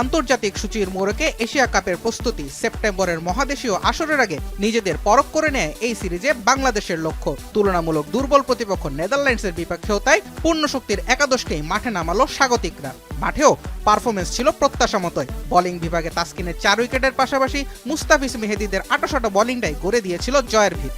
আন্তর্জাতিক সূচির মোড়কে এশিয়া কাপের প্রস্তুতি, সেপ্টেম্বরের মহাদেশীয় আসরের আগে নিজেদের পরখ করে নেয় এই সিরিজে বাংলাদেশের লক্ষ্য। তুলনামূলক দুর্বল প্রতিপক্ষ নেদারল্যান্ডসের বিপক্ষেও তাই পূর্ণশক্তির একাদশকেই মাঠে নামালো স্বাগতিকরা। মাঠেও পারফরমেন্স ছিল প্রত্যাশা মতোই। বোলিং বিভাগে তাসকিনের 4 উইকেটের পাশাপাশি মুস্তাফিজ মেহেদীদের 68 বোলিংটাই গড়ে দিয়েছিল জয়ের ভিত।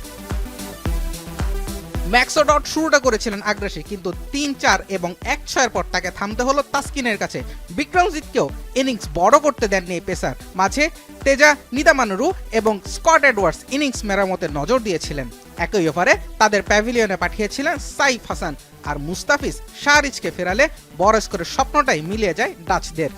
ম্যাক্সো ডট শুরুটা করেছিলেন আগ্রাসী, কিন্তু 3-4 এবং 1-6 পর তাকে থামতে হলো তাসকিনের কাছে। বিক্রমজিৎকেও ইনিংস বড় করতে দেননি এই পেসার। মাঝে তেজা নিদামানুরু এবং স্কট এডওয়ার্ডস ইনিংস মেরামতের নজর দিয়েছিলেন। একই ওভারে তাদের প্যাভিলিয়নে পাঠিয়েছিলেন সাইফ হাসান, আর মুস্তাফিজ শাহরিজকে ফেরালে বড় স্কোরের স্বপ্নটাই মিলিয়ে যায় ডাচদের।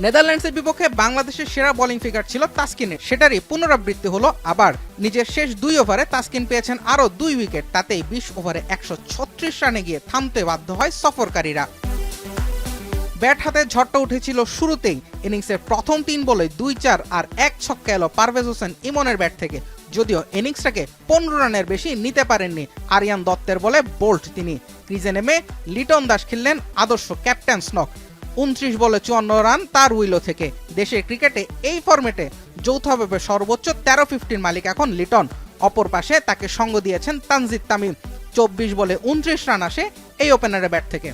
নেদারল্যান্ডসের বিপক্ষে বাংলাদেশের সেরা বোলিং ফিগার ছিল তাসকিনের, সেটারই পুনরাবৃত্তি হলো আবার। নিজের শেষ 2 ওভারে তাসকিন পেয়েছেন আরও 2 উইকেট, তাতেই 20 ওভারে 136 রানে গিয়ে থামতে বাধ্য হয় সফরকারীরা। ব্যাট হাতে ঝড়টা উঠেছিল শুরুতেই। ইনিংসের প্রথম 3 বলে 2-4 আর 1 ছক্কা এলো পারভেজ হোসেন ইমনের ব্যাট থেকে। যদিও ইনিংসটাকে 15 রানের বেশি নিতে পারেননি আরিয়ান দত্তের বলে বোল্ট তিনি। ক্রিজে নেমে লিটন দাস খেললেন আদর্শ ক্যাপ্টেন স্নক। 29 বলে 54 রান তার উইলো থেকে। দেশের ক্রিকেটে এই ফরম্যাটে যৌথভাবে সর্বোচ্চ 13-50 মালিক এখন লিটন। অপর পাশে তাকে সঙ্গ দিয়েছেন তানজিদ তামিম। 24 বলে 29 রান আসে এই ওপেনারের ব্যাট থেকে।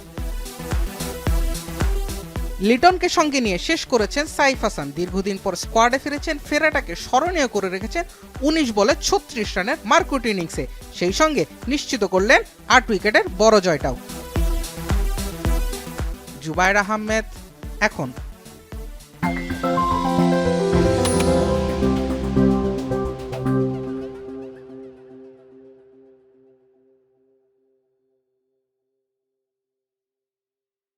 লিটনকে সঙ্গে নিয়ে শেষ করেছেন সাইফ হাসান। দীর্ঘদিন পর স্কোয়াডে ফিরেছেন, ফেরাটাকে স্মরণীয় করে রেখেছেন 19 বলে 36 রানের মারকুট ইনিংসে। সেই সঙ্গে নিশ্চিত করলেন 8 উইকেটের বড় জয়টাও। জুবায়ের আহমেদ, এখন।